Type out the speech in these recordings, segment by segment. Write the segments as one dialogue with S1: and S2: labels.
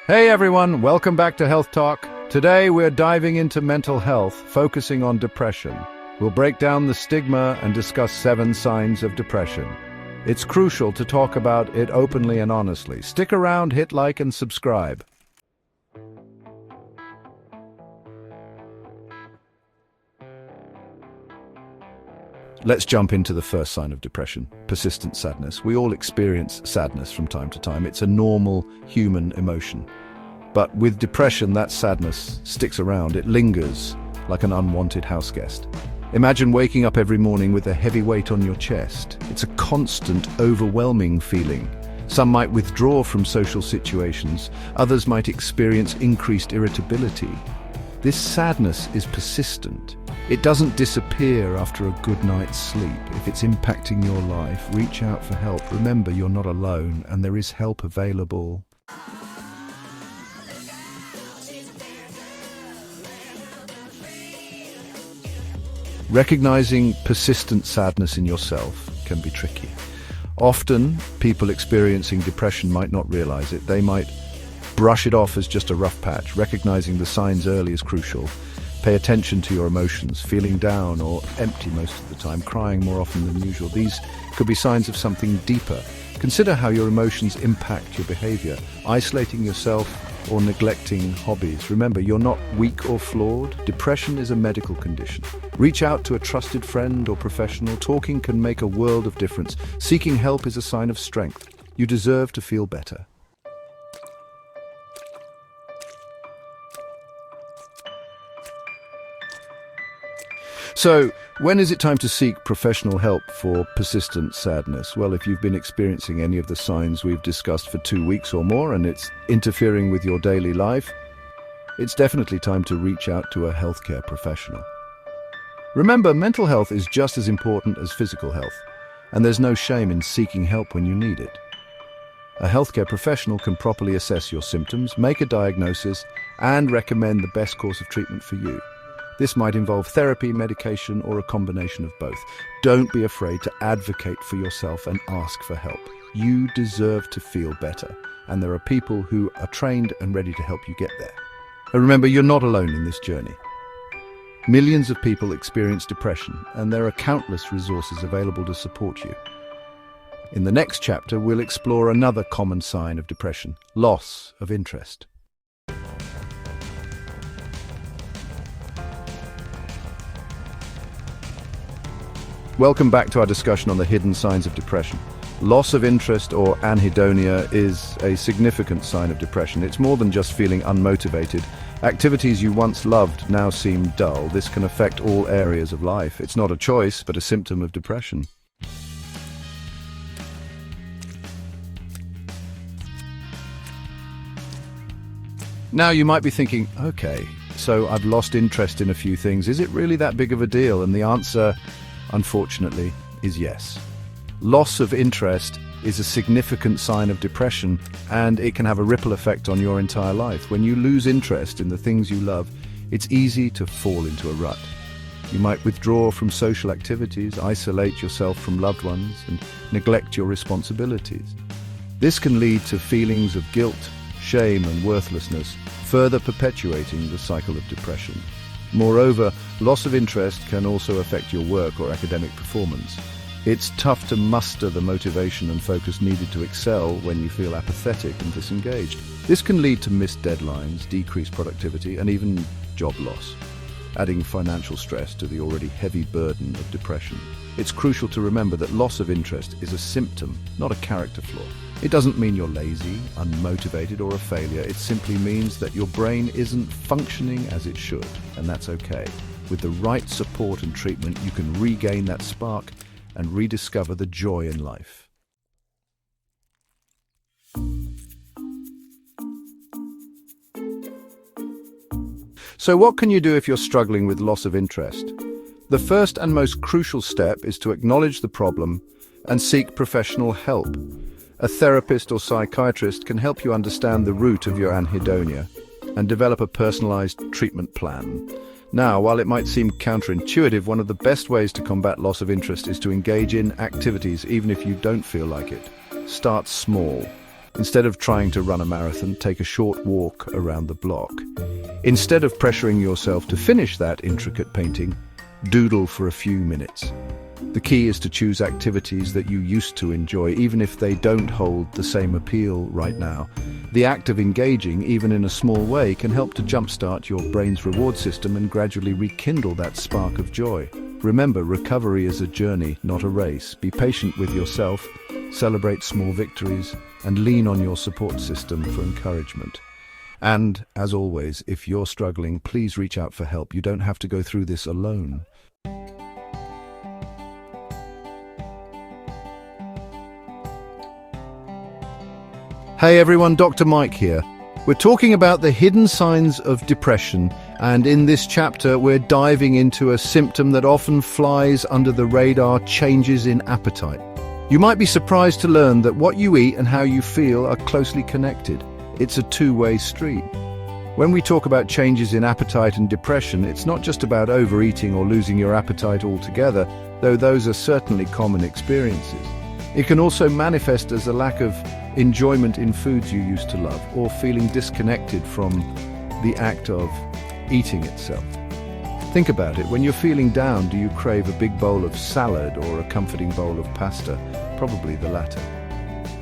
S1: Hey everyone, welcome back to Health Talk. Today we're diving into mental health, focusing on depression. We'll break down the stigma and discuss 7 signs of depression. It's crucial to talk about it openly and honestly. Stick around, hit like and subscribe. Let's jump into the first sign of depression, persistent sadness. We all experience sadness from time to time. It's a normal human emotion. But with depression, that sadness sticks around. It lingers like an unwanted houseguest. Imagine waking up every morning with a heavy weight on your chest. It's a constant, overwhelming feeling. Some might withdraw from social situations. Others might experience increased irritability. This sadness is persistent. It doesn't disappear after a good night's sleep. If it's impacting your life, reach out for help. Remember, you're not alone, and there is help available. Recognizing persistent sadness in yourself can be tricky. Often, people experiencing depression might not realize it. They might brush it off as just a rough patch. Recognizing the signs early is crucial. Pay attention to your emotions, feeling down or empty most of the time, crying more often than usual. These could be signs of something deeper. Consider how your emotions impact your behavior, isolating yourself or neglecting hobbies. Remember, you're not weak or flawed. Depression is a medical condition. Reach out to a trusted friend or professional. Talking can make a world of difference. Seeking help is a sign of strength. You deserve to feel better. So, when is it time to seek professional help for persistent sadness? Well, if you've been experiencing any of the signs we've discussed for 2 weeks or more and it's interfering with your daily life, it's definitely time to reach out to a healthcare professional. Remember, mental health is just as important as physical health, and there's no shame in seeking help when you need it. A healthcare professional can properly assess your symptoms, make a diagnosis, and recommend the best course of treatment for you. This might involve therapy, medication, or a combination of both. Don't be afraid to advocate for yourself and ask for help. You deserve to feel better, and there are people who are trained and ready to help you get there. And remember, you're not alone in this journey. Millions of people experience depression, and there are countless resources available to support you. In the next chapter, we'll explore another common sign of depression: loss of interest. Welcome back to our discussion on the hidden signs of depression. Loss of interest, or anhedonia, is a significant sign of depression. It's more than just feeling unmotivated. Activities you once loved now seem dull. This can affect all areas of life. It's not a choice, but a symptom of depression. Now you might be thinking, okay, so I've lost interest in a few things. Is it really that big of a deal? And the answer, unfortunately, is yes. Loss of interest is a significant sign of depression, and it can have a ripple effect on your entire life. When you lose interest in the things you love, it's easy to fall into a rut. You might withdraw from social activities, isolate yourself from loved ones, and neglect your responsibilities. This can lead to feelings of guilt, shame, and worthlessness, further perpetuating the cycle of depression. Moreover, loss of interest can also affect your work or academic performance. It's tough to muster the motivation and focus needed to excel when you feel apathetic and disengaged. This can lead to missed deadlines, decreased productivity, and even job loss, adding financial stress to the already heavy burden of depression. It's crucial to remember that loss of interest is a symptom, not a character flaw. It doesn't mean you're lazy, unmotivated, or a failure. It simply means that your brain isn't functioning as it should, and that's okay. With the right support and treatment, you can regain that spark and rediscover the joy in life. So what can you do if you're struggling with loss of interest? The first and most crucial step is to acknowledge the problem and seek professional help. A therapist or psychiatrist can help you understand the root of your anhedonia and develop a personalized treatment plan. Now, while it might seem counterintuitive, one of the best ways to combat loss of interest is to engage in activities even if you don't feel like it. Start small. Instead of trying to run a marathon, take a short walk around the block. Instead of pressuring yourself to finish that intricate painting, doodle for a few minutes. The key is to choose activities that you used to enjoy, even if they don't hold the same appeal right now. The act of engaging, even in a small way, can help to jumpstart your brain's reward system and gradually rekindle that spark of joy. Remember, recovery is a journey, not a race. Be patient with yourself, celebrate small victories, and lean on your support system for encouragement. And, as always, if you're struggling, please reach out for help. You don't have to go through this alone. Hey everyone, Dr. Mike here. We're talking about the hidden signs of depression, and in this chapter we're diving into a symptom that often flies under the radar: changes in appetite. You might be surprised to learn that what you eat and how you feel are closely connected. It's a two-way street. When we talk about changes in appetite and depression, it's not just about overeating or losing your appetite altogether, though those are certainly common experiences. It can also manifest as a lack of enjoyment in foods you used to love, or feeling disconnected from the act of eating itself. Think about it. When you're feeling down, do you crave a big bowl of salad or a comforting bowl of pasta? Probably the latter.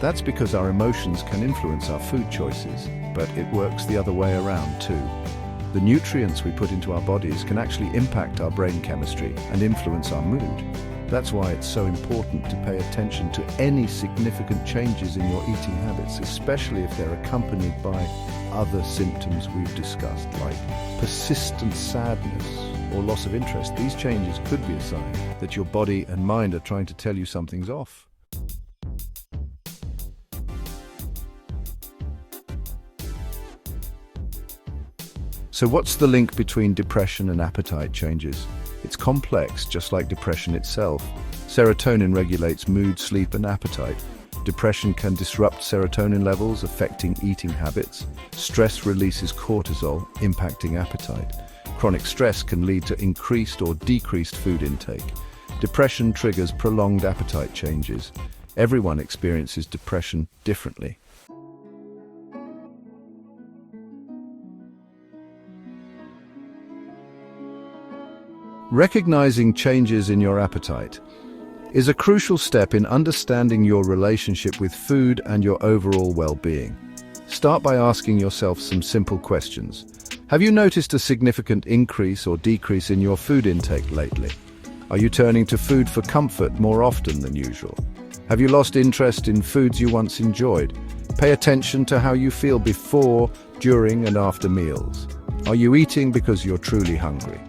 S1: That's because our emotions can influence our food choices, but it works the other way around too. The nutrients we put into our bodies can actually impact our brain chemistry and influence our mood. That's why it's so important to pay attention to any significant changes in your eating habits, especially if they're accompanied by other symptoms we've discussed, like persistent sadness or loss of interest. These changes could be a sign that your body and mind are trying to tell you something's off. So what's the link between depression and appetite changes? It's complex, just like depression itself. Serotonin regulates mood, sleep, and appetite. Depression can disrupt serotonin levels, affecting eating habits. Stress releases cortisol, impacting appetite. Chronic stress can lead to increased or decreased food intake. Depression triggers prolonged appetite changes. Everyone experiences depression differently. Recognizing changes in your appetite is a crucial step in understanding your relationship with food and your overall well-being. Start by asking yourself some simple questions. Have you noticed a significant increase or decrease in your food intake lately? Are you turning to food for comfort more often than usual? Have you lost interest in foods you once enjoyed? Pay attention to how you feel before, during, and after meals. Are you eating because you're truly hungry?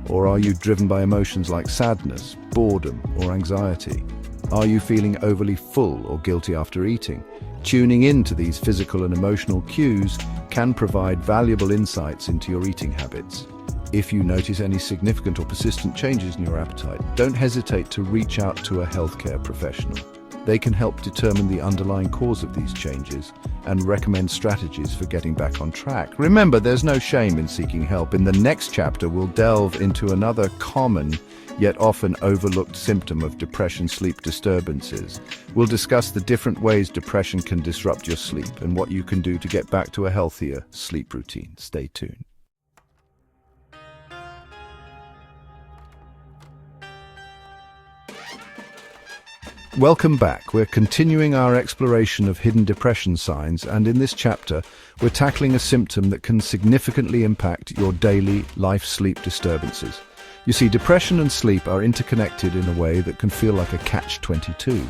S1: Or are you driven by emotions like sadness, boredom, or anxiety? Are you feeling overly full or guilty after eating? Tuning in to these physical and emotional cues can provide valuable insights into your eating habits. If you notice any significant or persistent changes in your appetite, don't hesitate to reach out to a healthcare professional. They can help determine the underlying cause of these changes and recommend strategies for getting back on track. Remember, there's no shame in seeking help. In the next chapter, we'll delve into another common yet often overlooked symptom of depression: sleep disturbances. We'll discuss the different ways depression can disrupt your sleep and what you can do to get back to a healthier sleep routine. Stay tuned. Welcome back. We're continuing our exploration of hidden depression signs, and in this chapter, we're tackling a symptom that can significantly impact your daily life: sleep disturbances. You see, depression and sleep are interconnected in a way that can feel like a catch-22.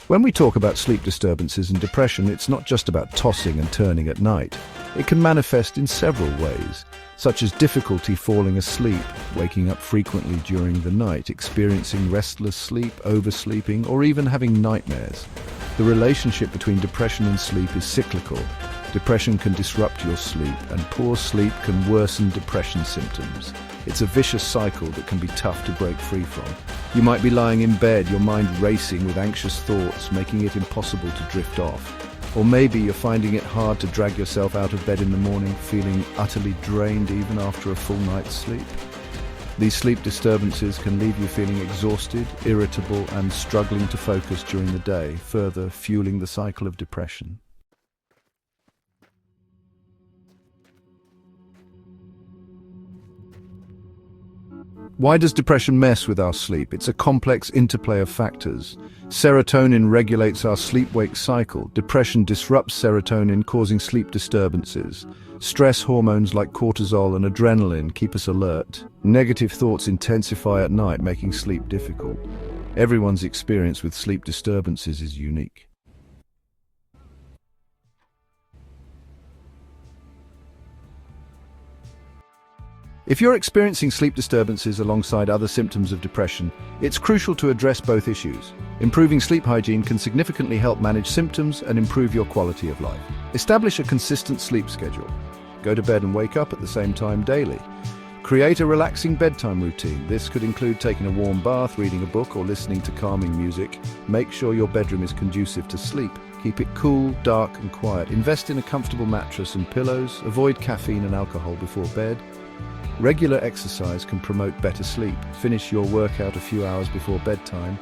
S1: When we talk about sleep disturbances and depression, it's not just about tossing and turning at night. It can manifest in several ways, such as difficulty falling asleep, waking up frequently during the night, experiencing restless sleep, oversleeping, or even having nightmares. The relationship between depression and sleep is cyclical. Depression can disrupt your sleep, and poor sleep can worsen depression symptoms. It's a vicious cycle that can be tough to break free from. You might be lying in bed, your mind racing with anxious thoughts, making it impossible to drift off. Or maybe you're finding it hard to drag yourself out of bed in the morning, feeling utterly drained even after a full night's sleep. These sleep disturbances can leave you feeling exhausted, irritable, and struggling to focus during the day, further fueling the cycle of depression. Why does depression mess with our sleep? It's a complex interplay of factors. Serotonin regulates our sleep-wake cycle. Depression disrupts serotonin, causing sleep disturbances. Stress hormones like cortisol and adrenaline keep us alert. Negative thoughts intensify at night, making sleep difficult. Everyone's experience with sleep disturbances is unique. If you're experiencing sleep disturbances alongside other symptoms of depression, it's crucial to address both issues. Improving sleep hygiene can significantly help manage symptoms and improve your quality of life. Establish a consistent sleep schedule. Go to bed and wake up at the same time daily. Create a relaxing bedtime routine. This could include taking a warm bath, reading a book, or listening to calming music. Make sure your bedroom is conducive to sleep. Keep it cool, dark, and quiet. Invest in a comfortable mattress and pillows. Avoid caffeine and alcohol before bed. Regular exercise can promote better sleep. Finish your workout a few hours before bedtime.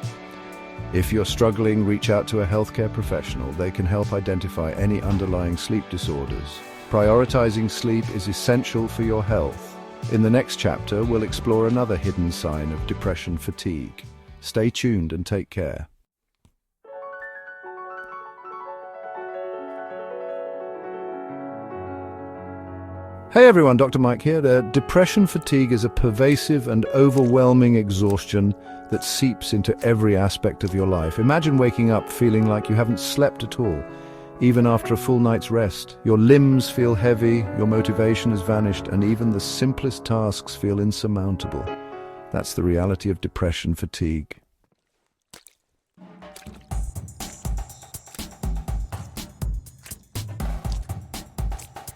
S1: If you're struggling, reach out to a healthcare professional. They can help identify any underlying sleep disorders. Prioritizing sleep is essential for your health. In the next chapter, we'll explore another hidden sign of depression: fatigue. Stay tuned and take care. Hey everyone, Dr. Mike here. Depression fatigue is a pervasive and overwhelming exhaustion that seeps into every aspect of your life. Imagine waking up feeling like you haven't slept at all, even after a full night's rest. Your limbs feel heavy, your motivation has vanished, and even the simplest tasks feel insurmountable. That's the reality of depression fatigue.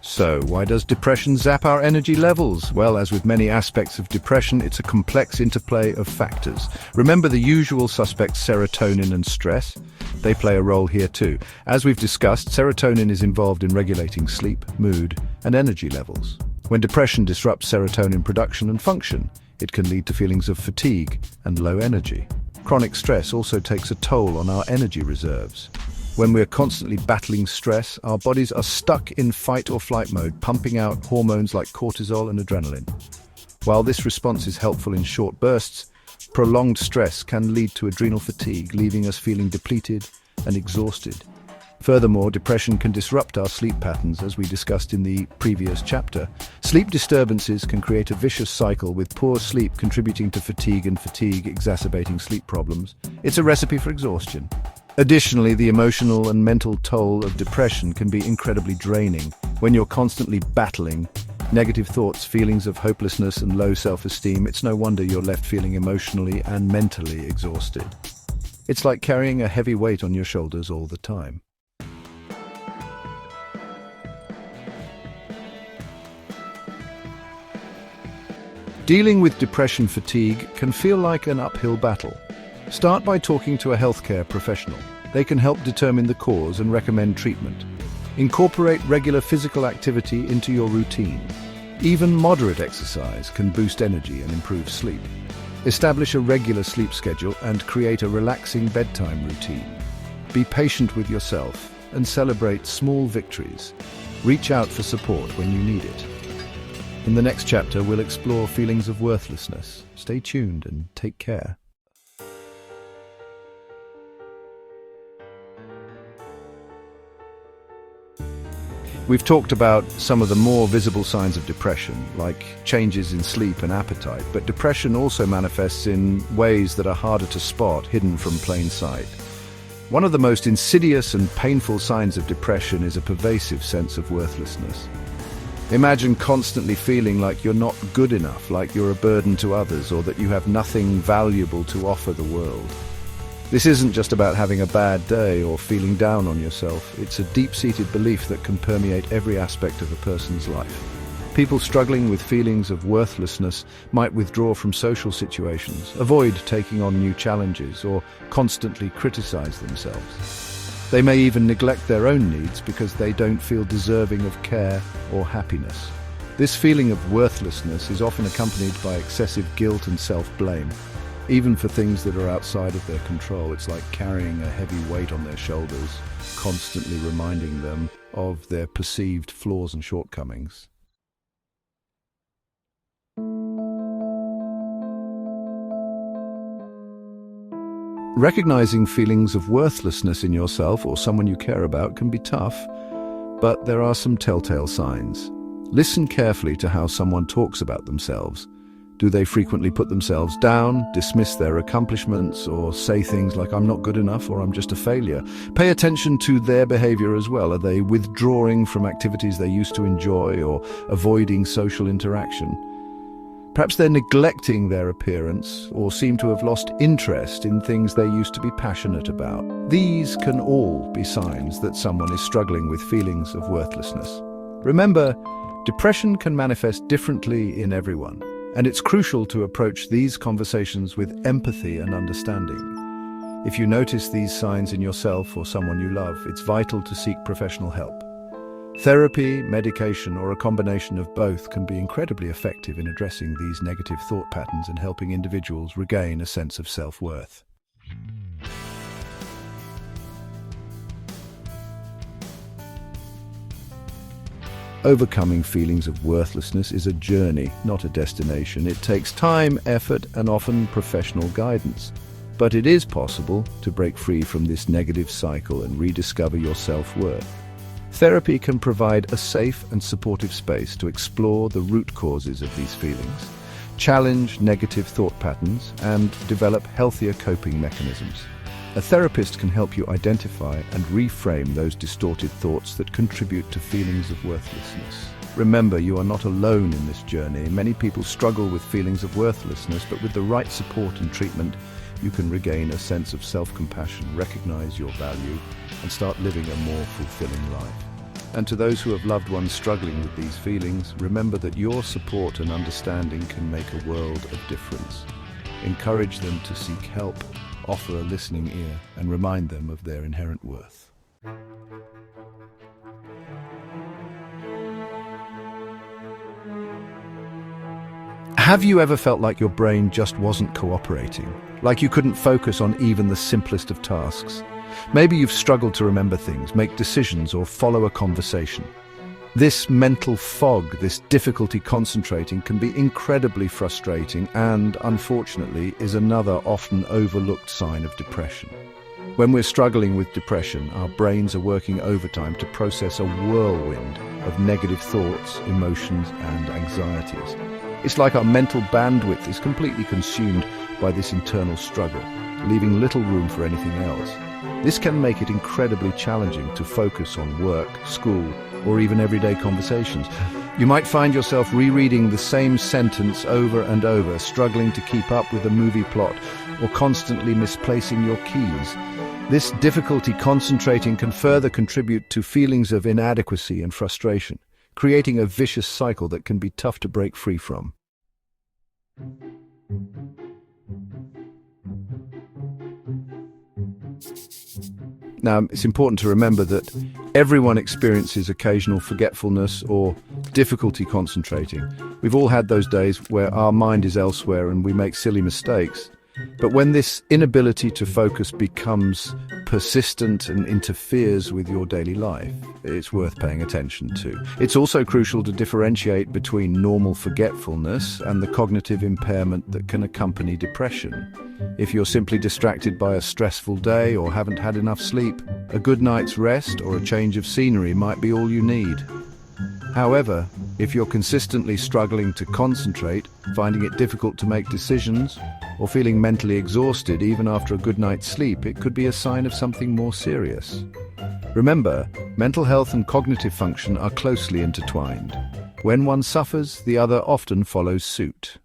S1: So, why does depression zap our energy levels? Well, as with many aspects of depression, it's a complex interplay of factors. Remember the usual suspects: serotonin and stress? They play a role here too. As we've discussed, serotonin is involved in regulating sleep, mood, and energy levels. When depression disrupts serotonin production and function, it can lead to feelings of fatigue and low energy. Chronic stress also takes a toll on our energy reserves. When we're constantly battling stress, our bodies are stuck in fight or flight mode, pumping out hormones like cortisol and adrenaline. While this response is helpful in short bursts, prolonged stress can lead to adrenal fatigue, leaving us feeling depleted and exhausted. Furthermore, depression can disrupt our sleep patterns, as we discussed in the previous chapter. Sleep disturbances can create a vicious cycle, with poor sleep contributing to fatigue and fatigue exacerbating sleep problems. It's a recipe for exhaustion. Additionally, the emotional and mental toll of depression can be incredibly draining. When you're constantly battling negative thoughts, feelings of hopelessness, and low self-esteem, it's no wonder you're left feeling emotionally and mentally exhausted. It's like carrying a heavy weight on your shoulders all the time. Dealing with depression fatigue can feel like an uphill battle. Start by talking to a healthcare professional. They can help determine the cause and recommend treatment. Incorporate regular physical activity into your routine. Even moderate exercise can boost energy and improve sleep. Establish a regular sleep schedule and create a relaxing bedtime routine. Be patient with yourself and celebrate small victories. Reach out for support when you need it. In the next chapter, we'll explore feelings of worthlessness. Stay tuned and take care. We've talked about some of the more visible signs of depression, like changes in sleep and appetite, but depression also manifests in ways that are harder to spot, hidden from plain sight. One of the most insidious and painful signs of depression is a pervasive sense of worthlessness. Imagine constantly feeling like you're not good enough, like you're a burden to others, or that you have nothing valuable to offer the world. This isn't just about having a bad day or feeling down on yourself. It's a deep-seated belief that can permeate every aspect of a person's life. People struggling with feelings of worthlessness might withdraw from social situations, avoid taking on new challenges, or constantly criticize themselves. They may even neglect their own needs because they don't feel deserving of care or happiness. This feeling of worthlessness is often accompanied by excessive guilt and self-blame. Even for things that are outside of their control, it's like carrying a heavy weight on their shoulders, constantly reminding them of their perceived flaws and shortcomings. Recognizing feelings of worthlessness in yourself or someone you care about can be tough, but there are some telltale signs. Listen carefully to how someone talks about themselves. Do they frequently put themselves down, dismiss their accomplishments, or say things like, "I'm not good enough," or "I'm just a failure"? Pay attention to their behavior as well. Are they withdrawing from activities they used to enjoy or avoiding social interaction? Perhaps they're neglecting their appearance or seem to have lost interest in things they used to be passionate about. These can all be signs that someone is struggling with feelings of worthlessness. Remember, depression can manifest differently in everyone, and it's crucial to approach these conversations with empathy and understanding. If you notice these signs in yourself or someone you love, it's vital to seek professional help. Therapy, medication, or a combination of both can be incredibly effective in addressing these negative thought patterns and helping individuals regain a sense of self-worth. Overcoming feelings of worthlessness is a journey, not a destination. It takes time, effort, and often professional guidance. But it is possible to break free from this negative cycle and rediscover your self-worth. Therapy can provide a safe and supportive space to explore the root causes of these feelings, challenge negative thought patterns, and develop healthier coping mechanisms. A therapist can help you identify and reframe those distorted thoughts that contribute to feelings of worthlessness. Remember, you are not alone in this journey. Many people struggle with feelings of worthlessness, but with the right support and treatment, you can regain a sense of self-compassion, recognize your value, and start living a more fulfilling life. And to those who have loved ones struggling with these feelings, remember that your support and understanding can make a world of difference. Encourage them to seek help, offer a listening ear, and remind them of their inherent worth. Have you ever felt like your brain just wasn't cooperating? Like you couldn't focus on even the simplest of tasks? Maybe you've struggled to remember things, make decisions, or follow a conversation. This mental fog, this difficulty concentrating, can be incredibly frustrating and, unfortunately, is another often overlooked sign of depression. When we're struggling with depression, our brains are working overtime to process a whirlwind of negative thoughts, emotions, and anxieties. It's like our mental bandwidth is completely consumed by this internal struggle, leaving little room for anything else. This can make it incredibly challenging to focus on work, school, or even everyday conversations. You might find yourself rereading the same sentence over and over, struggling to keep up with the movie plot, or constantly misplacing your keys. This difficulty concentrating can further contribute to feelings of inadequacy and frustration, creating a vicious cycle that can be tough to break free from. Now, it's important to remember that everyone experiences occasional forgetfulness or difficulty concentrating. We've all had those days where our mind is elsewhere and we make silly mistakes. But when this inability to focus becomes persistent and interferes with your daily life, it's worth paying attention to. It's also crucial to differentiate between normal forgetfulness and the cognitive impairment that can accompany depression. If you're simply distracted by a stressful day or haven't had enough sleep, a good night's rest or a change of scenery might be all you need. However, if you're consistently struggling to concentrate, finding it difficult to make decisions, or feeling mentally exhausted even after a good night's sleep, it could be a sign of something more serious. Remember, mental health and cognitive function are closely intertwined. When one suffers, the other often follows suit.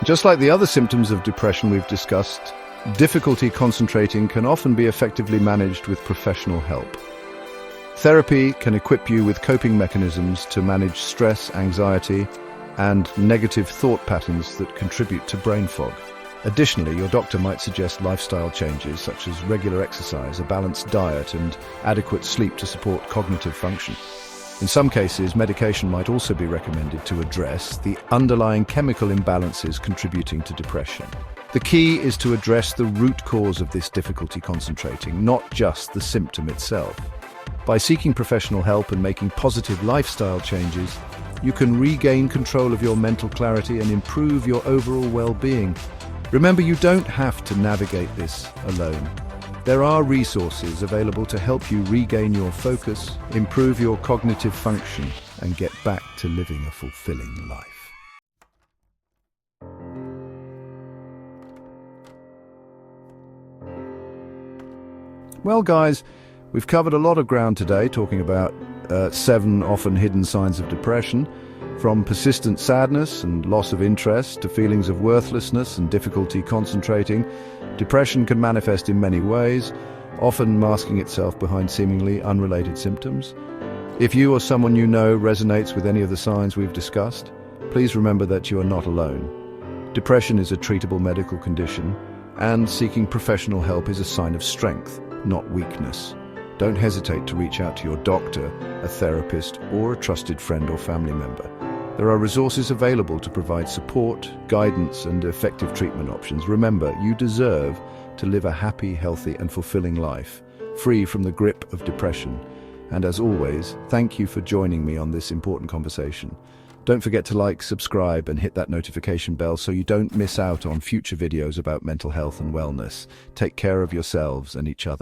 S1: Just like the other symptoms of depression we've discussed, difficulty concentrating can often be effectively managed with professional help. Therapy can equip you with coping mechanisms to manage stress, anxiety, and negative thought patterns that contribute to brain fog. Additionally, your doctor might suggest lifestyle changes such as regular exercise, a balanced diet, and adequate sleep to support cognitive function. In some cases, medication might also be recommended to address the underlying chemical imbalances contributing to depression. The key is to address the root cause of this difficulty concentrating, not just the symptom itself. By seeking professional help and making positive lifestyle changes, you can regain control of your mental clarity and improve your overall well-being. Remember, you don't have to navigate this alone. There are resources available to help you regain your focus, improve your cognitive function, and get back to living a fulfilling life. Well, guys, we've covered a lot of ground today talking about 7 often hidden signs of depression, from persistent sadness and loss of interest to feelings of worthlessness and difficulty concentrating. Depression can manifest in many ways, often masking itself behind seemingly unrelated symptoms. If you or someone you know resonates with any of the signs we've discussed, please remember that you are not alone. Depression is a treatable medical condition, and seeking professional help is a sign of strength, not weakness. Don't hesitate to reach out to your doctor, a therapist, or a trusted friend or family member. There are resources available to provide support, guidance, and effective treatment options. Remember, you deserve to live a happy, healthy, and fulfilling life, free from the grip of depression. And as always, thank you for joining me on this important conversation. Don't forget to like, subscribe, and hit that notification bell so you don't miss out on future videos about mental health and wellness. Take care of yourselves and each other.